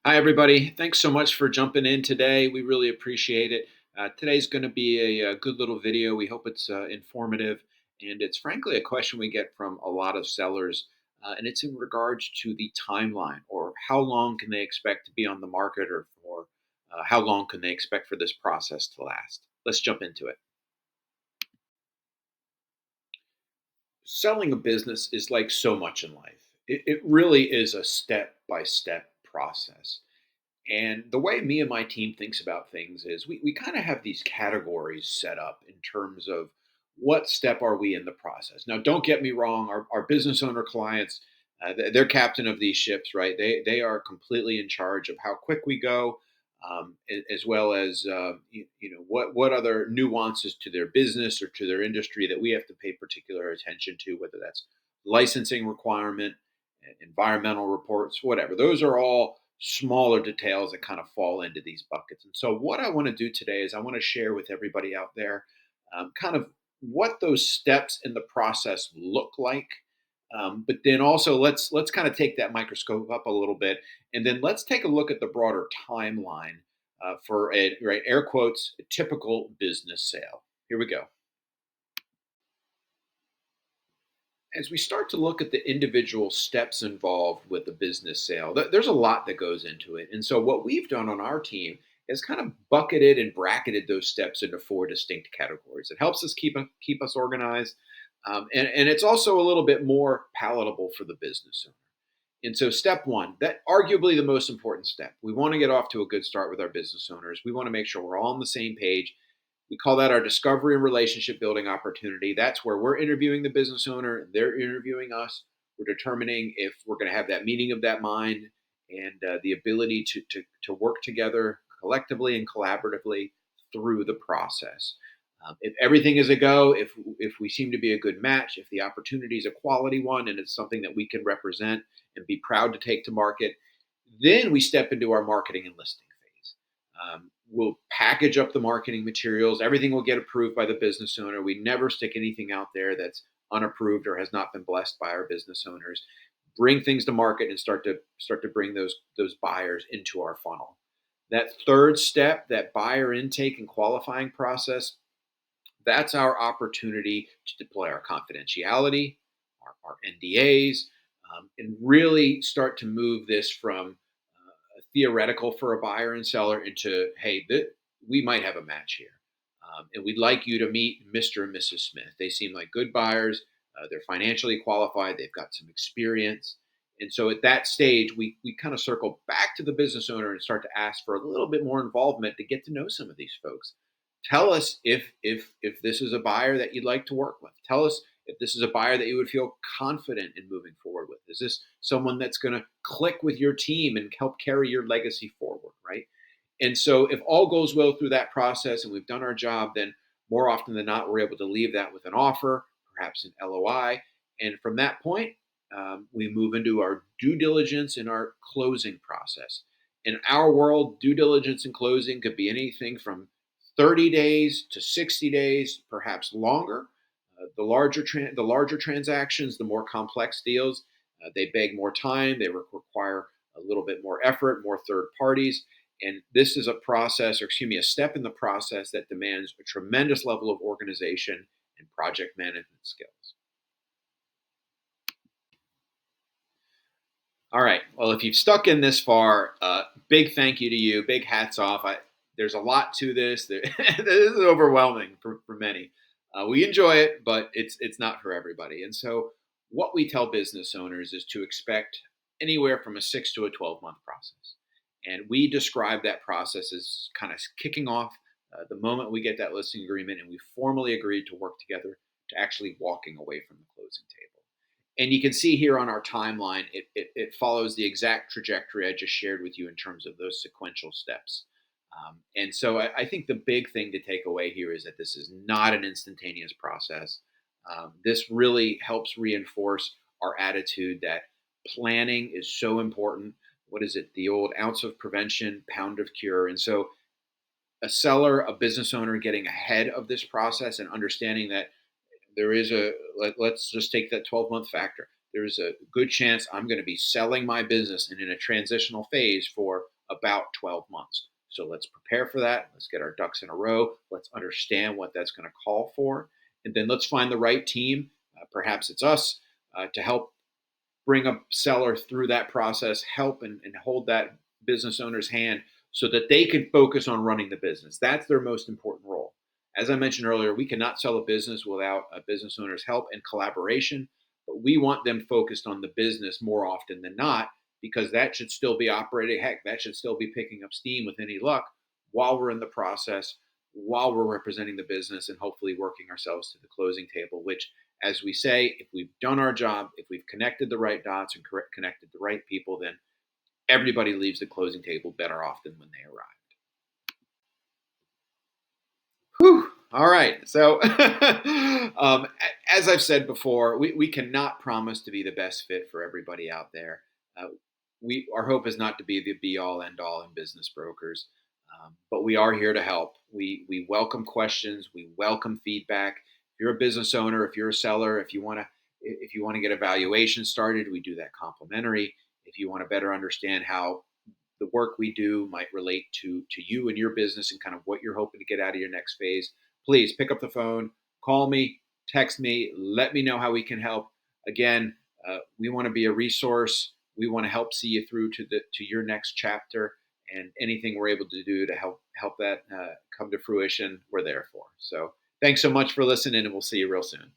Hi, everybody. Thanks so much for jumping in today. We really appreciate it. Today's going to be a good little video. We hope it's informative. And it's frankly a question we get from a lot of sellers. And it's in regards to the timeline or how long can they expect to be on the market or for how long can they expect for this process to last. Let's jump into it. Selling a business is like so much in life, it really is a step by step process. And the way me and my team thinks about things is we kind of have these categories set up in terms of what step are we in the process. Now, don't get me wrong, our business owner clients, they're captain of these ships, right? They are completely in charge of how quick we go, as well as what other nuances to their business or to their industry that we have to pay particular attention to, whether that's licensing requirement, environmental reports, whatever. Those are all smaller details that kind of fall into these buckets. And so, what I want to do today is I want to share with everybody out there kind of what those steps in the process look like. But then also let's kind of take that microscope up a little bit, and then let's take a look at the broader timeline for a right air quotes a typical business sale. Here we go. As we start to look at the individual steps involved with a business sale, there's a lot that goes into it. And so, what we've done on our team is kind of bucketed and bracketed those steps into four distinct categories. It helps us keep us organized, and it's also a little bit more palatable for the business owner. And so, step one, that arguably the most important step. We want to get off to a good start with our business owners. We want to make sure we're all on the same page. We call that our discovery and relationship building opportunity. That's where we're interviewing the business owner, they're interviewing us. We're determining if we're going to have that meeting of that mind and the ability to work together collectively and collaboratively through the process. If everything is a go, if we seem to be a good match, if the opportunity is a quality one and it's something that we can represent and be proud to take to market, then we step into our marketing and listing phase. We'll package up the marketing materials. Everything will get approved by the business owner. We never stick anything out there that's unapproved or has not been blessed by our business owners. Bring things to market and start to bring those buyers into our funnel. That third step, that buyer intake and qualifying process, that's our opportunity to deploy our confidentiality, our NDAs, and really start to move this from theoretical for a buyer and seller into, hey, we might have a match here. And we'd like you to meet Mr. and Mrs. Smith. They seem like good buyers. They're financially qualified. They've got some experience. And so at that stage, we kind of circle back to the business owner and start to ask for a little bit more involvement to get to know some of these folks. Tell us if this is a buyer that you'd like to work with. Tell us if this is a buyer that you would feel confident in moving forward with. Is this someone that's going to click with your team and help carry your legacy forward, right? And so if all goes well through that process and we've done our job, then more often than not, we're able to leave that with an offer, perhaps an LOI. And from that point, we move into our due diligence and our closing process. In our world, due diligence and closing could be anything from 30 days to 60 days, perhaps longer. The larger transactions, the more complex deals, they beg more time. They require a little bit more effort, more third parties. And this is a process, or excuse me, a step in the process that demands a tremendous level of organization and project management skills. All right. Well, if you've stuck in this far, big thank you to you. Big hats off. There's a lot to this. This is overwhelming for many. We enjoy it, but it's not for everybody. And so, what we tell business owners is to expect anywhere from a 6 to 12 month process. And we describe that process as kind of kicking off the moment we get that listing agreement and we formally agreed to work together to actually walking away from the closing table. And you can see here on our timeline, it follows the exact trajectory I just shared with you in terms of those sequential steps. And so I think the big thing to take away here is that this is not an instantaneous process. This really helps reinforce our attitude that planning is so important. What is it? The old ounce of prevention, pound of cure. And so a seller, a business owner getting ahead of this process and understanding that there is let's just take that 12-month factor. There's a good chance I'm going to be selling my business and in a transitional phase for about 12 months. So let's prepare for that. Let's get our ducks in a row. Let's understand what that's going to call for. And then let's find the right team. Perhaps it's us to help bring a seller through that process, help and hold that business owner's hand so that they can focus on running the business. That's their most important role. As I mentioned earlier, we cannot sell a business without a business owner's help and collaboration, but we want them focused on the business more often than not because that should still be operating. Heck, that should still be picking up steam with any luck while we're in the process, while we're representing the business and hopefully working ourselves to the closing table, which, as we say, if we've done our job, if we've connected the right dots and connected the right people, then everybody leaves the closing table better off than when they arrive. Whew. All right. So, as I've said before, we cannot promise to be the best fit for everybody out there. Uh, our hope is not to be the be all end all in business brokers, but we are here to help. We welcome questions. We welcome feedback. If you're a business owner, if you're a seller, if you want to get a valuation started, we do that complimentary. If you want to better understand how the work we do might relate to you and your business and kind of what you're hoping to get out of your next phase, please pick up the phone, call me, text me, let me know how we can help. Again, we want to be a resource. We want to help see you through to your next chapter, and anything we're able to do to help that come to fruition, we're there for. So thanks so much for listening, and we'll see you real soon.